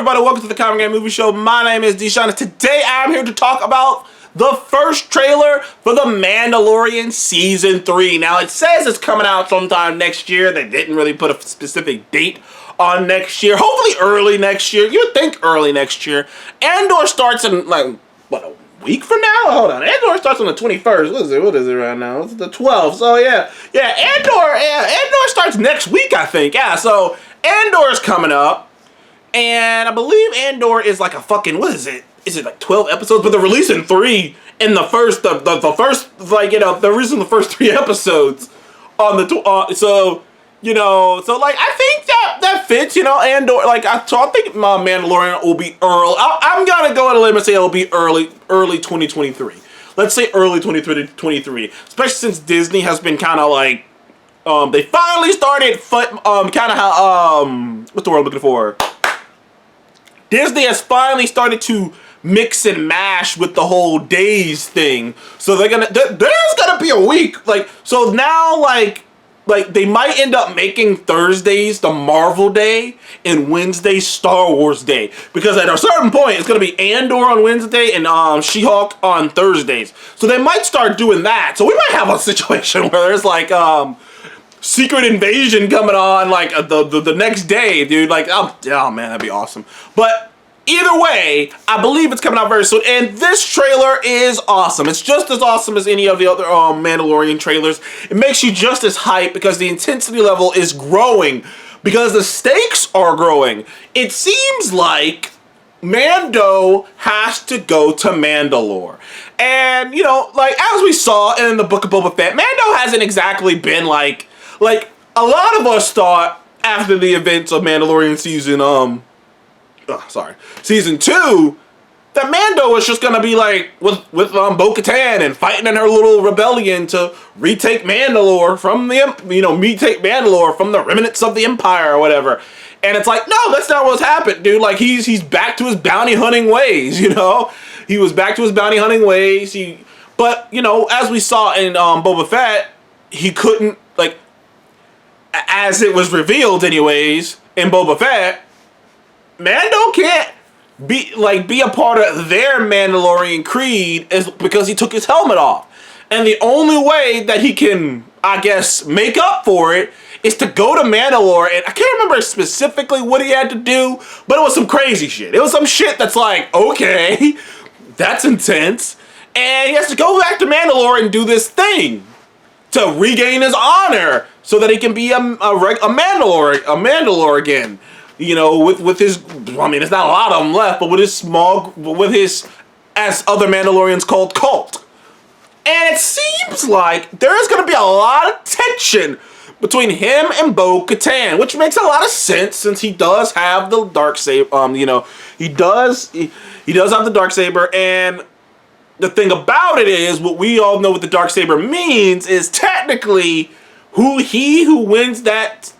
everybody? Welcome to the Comic Game Movie Show. My name is Deshaun, and today I'm here to talk about the first trailer for The Mandalorian Season 3. Now, it says it's coming out sometime next year. They didn't really put a specific date on next year. Hopefully early next year. You would think early next year. Andor starts in, like, what, a week from now? Hold on. Andor starts on the 21st. What is it right now? It's the 12th. So, yeah. Andor starts next week, I think. Yeah, so Andor's coming up. And I believe Andor is like a fucking, what is it? Is it like 12 episodes? But they're releasing 3 in the first, the first, like, you know, they're releasing the first 3 episodes on the, so, you know, so, like, I think that fits, you know, Andor, like, so I think my Mandalorian will be early. I'm gonna go on a limb and say it'll be early 2023. Let's say early 2023, especially since Disney has been kind of like, they finally started, kind of how, what's the word I'm looking for? Disney has finally started to mix and mash with the whole days thing. So there's gonna be a week, like, so now, like they might end up making Thursdays the Marvel Day and Wednesdays Star Wars Day, because at a certain point it's gonna be Andor on Wednesday and She-Hulk on Thursdays. So they might start doing that. So we might have a situation where there's like Secret Invasion coming on like the next day, dude. Like, oh man, that'd be awesome. But either way, I believe it's coming out very soon, and this trailer is awesome. It's just as awesome as any of the other Mandalorian trailers. It makes you just as hyped because the intensity level is growing, because the stakes are growing. It seems like Mando has to go to Mandalore. And, you know, like, as we saw in the Book of Boba Fett, Mando hasn't exactly been like a lot of us thought after the events of Mandalorian season season 2, that Mando was just gonna be like with Bo-Katan and fighting in her little rebellion to retake Mandalore from the remnants of the Empire or whatever. And it's like, no, that's not what's happened, dude. Like, he's back to his bounty hunting ways, you know? He was back to his bounty hunting ways. But, you know, as we saw in Boba Fett, he couldn't, like, as it was revealed anyways in Boba Fett, Mando can't be a part of their Mandalorian creed is because he took his helmet off. And the only way that he can, I guess, make up for it is to go to Mandalore. And I can't remember specifically what he had to do, but it was some crazy shit. It was some shit that's like, okay, that's intense. And he has to go back to Mandalore and do this thing to regain his honor so that he can be a Mandalore again. You know, with his, I mean, there's not a lot of them left, but with his, as other Mandalorians called, cult. And it seems like there's going to be a lot of tension between him and Bo-Katan, which makes a lot of sense since he does have the Darksaber. You know, he does have the Darksaber, and the thing about it is, what we all know what the Darksaber means is technically who wins that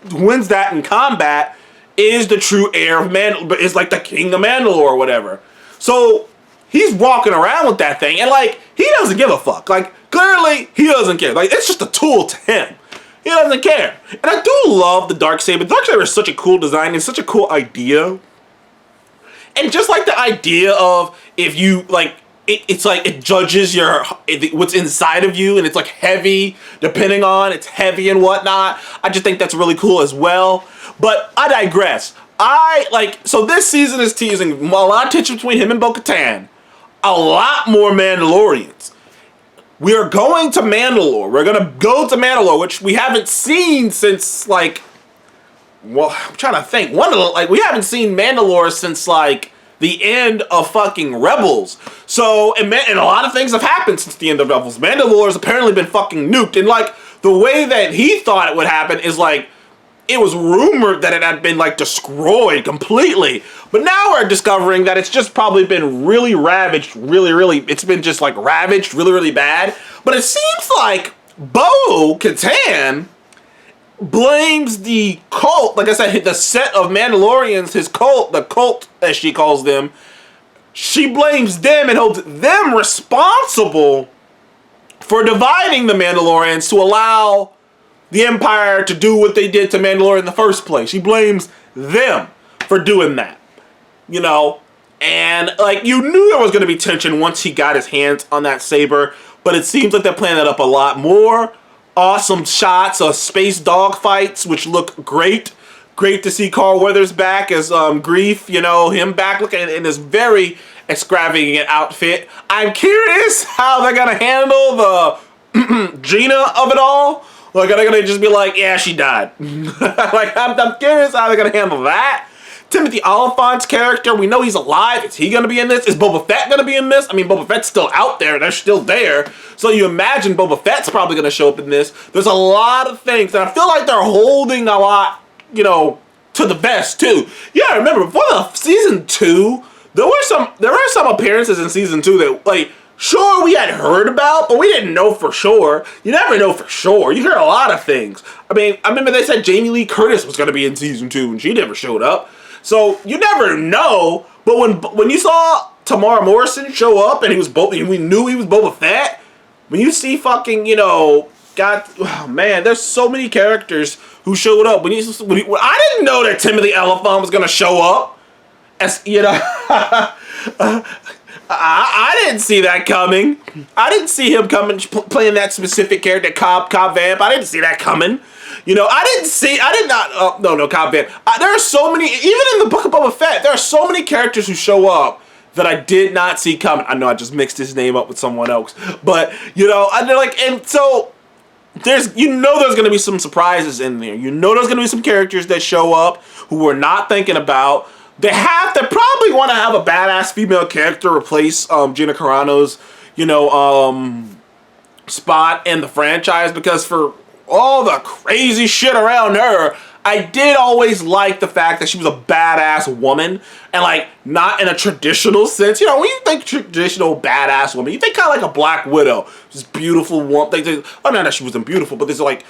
in combat is the true heir of Mandalore, but is like the king of Mandalore or whatever. So he's walking around with that thing, and like, he doesn't give a fuck. Like, clearly he doesn't care. Like, it's just a tool to him. He doesn't care. And I do love the Darksaber. The Darksaber is such a cool design and such a cool idea. And just like the idea of, if you like, it's like it judges what's inside of you, and it's like heavy, depending on, it's heavy and whatnot. I just think that's really cool as well. But I digress. So this season is teasing a lot of tension between him and Bo-Katan. A lot more Mandalorians. We are going to Mandalore. We're going to go to Mandalore, which we haven't seen since, like, well, I'm trying to think. We haven't seen Mandalore since, like, the end of fucking Rebels. So, and a lot of things have happened since the end of Rebels. Mandalore has apparently been fucking nuked. And, like, the way that he thought it would happen is, like, it was rumored that it had been, like, destroyed completely. But now we're discovering that it's just probably been really ravaged, it's been just, like, ravaged really bad. But it seems like Bo-Katan blames the cult, like I said, the set of Mandalorians, his cult, the cult, as she calls them, she blames them and holds them responsible for dividing the Mandalorians to allow the Empire to do what they did to Mandalore in the first place. She blames them for doing that. you know, and like you knew there was going to be tension once he got his hands on that saber, but it seems like they're playing that up a lot more. Awesome shots of space dogfights, which look great. Great to see Carl Weathers back as Grief, you know, him back looking in this very extravagant outfit. I'm curious how they're going to handle the Gina of it all. Like, are they going to just be like, yeah, she died? Like, I'm curious how they're going to handle that. Timothy Olyphant's character, we know he's alive. Is he going to be in this? Is Boba Fett going to be in this? I mean, Boba Fett's still out there. They're still there. So you imagine Boba Fett's probably going to show up in this. There's a lot of things. And I feel like they're holding a lot, you know, to the best, too. Yeah, remember, before the season 2, there were some appearances in season 2 that, like, sure, we had heard about, but we didn't know for sure. You never know for sure. You hear a lot of things. I mean, I remember they said Jamie Lee Curtis was going to be in season 2, and she never showed up. So you never know, but when you saw Tamara Morrison show up and we knew he was Boba Fett, when you see fucking, you know, oh man, there's so many characters who showed up. When I didn't know that Timothy Olyphant was gonna show up, as you know, I didn't see that coming. I didn't see him coming playing that specific character, Cobb Vamp. I didn't see that coming. You know, Cobb Vanth. There are so many, even in the Book of Boba Fett, there are so many characters who show up that I did not see coming. I know I just mixed his name up with someone else, but you know, and so there's going to be some surprises in there. You know, there's going to be some characters that show up who we're not thinking about. They probably want to have a badass female character replace Gina Carano's, you know, spot in the franchise, because for all the crazy shit around her, I did always like the fact that she was a badass woman, and like not in a traditional sense. You know, when you think traditional badass woman, you think kind of like a Black Widow, just beautiful woman. I mean, not that she wasn't beautiful, but there's like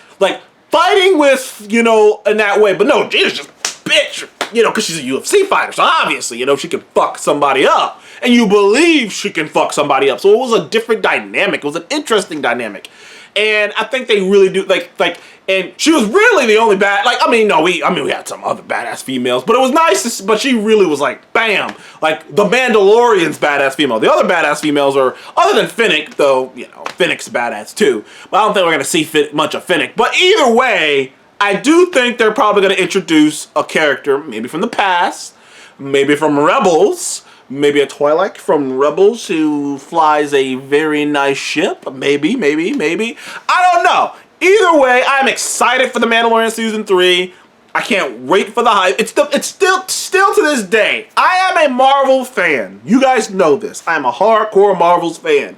fighting with, you know, in that way. But no, Gina's just bitch, you know, because she's a UFC fighter, so obviously, you know, she can fuck somebody up, and you believe she can fuck somebody up. So it was a different dynamic. It was an interesting dynamic. And I think they really do, and she was really the only we had some other badass females, but it was nice but she really was like, bam, like the Mandalorian's badass female. The other badass females are, other than Fennec, though, you know, Fennec's badass too, but I don't think we're going to see much of Fennec. But either way, I do think they're probably going to introduce a character, maybe from the past, maybe from Rebels, maybe a Twi'lek from Rebels who flies a very nice ship. Maybe. I don't know. Either way, I'm excited for The Mandalorian Season 3. I can't wait for the hype. It's still to this day, I am a Marvel fan. You guys know this. I'm a hardcore Marvel's fan.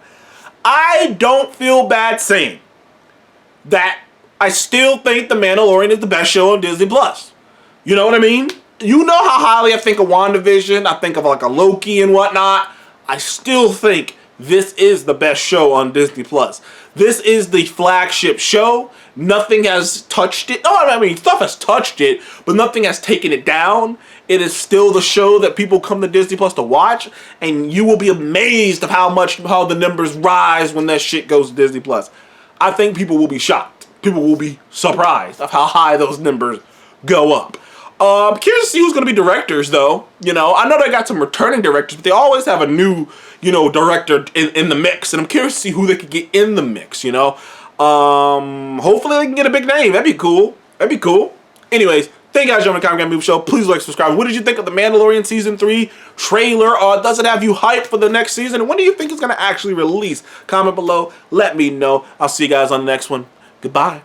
I don't feel bad saying that I still think The Mandalorian is the best show on Disney+. You know what I mean? You know how highly I think of WandaVision. I think of like a Loki and whatnot. I still think this is the best show on Disney+. This is the flagship show. Nothing has touched it. I mean, stuff has touched it, but nothing has taken it down. It is still the show that people come to Disney Plus to watch, and you will be amazed of how the numbers rise when that shit goes to Disney Plus. I think people will be shocked. People will be surprised of how high those numbers go up. Curious to see who's going to be directors, though. You know, I know they got some returning directors, but they always have a new, you know, director in the mix. And I'm curious to see who they could get in the mix, you know. Hopefully they can get a big name. That'd be cool. Anyways, thank you guys for joining the Comic Movie Show. Please like, subscribe. What did you think of the Mandalorian Season 3 trailer? Does it have you hyped for the next season? And when do you think it's going to actually release? Comment below. Let me know. I'll see you guys on the next one. Goodbye.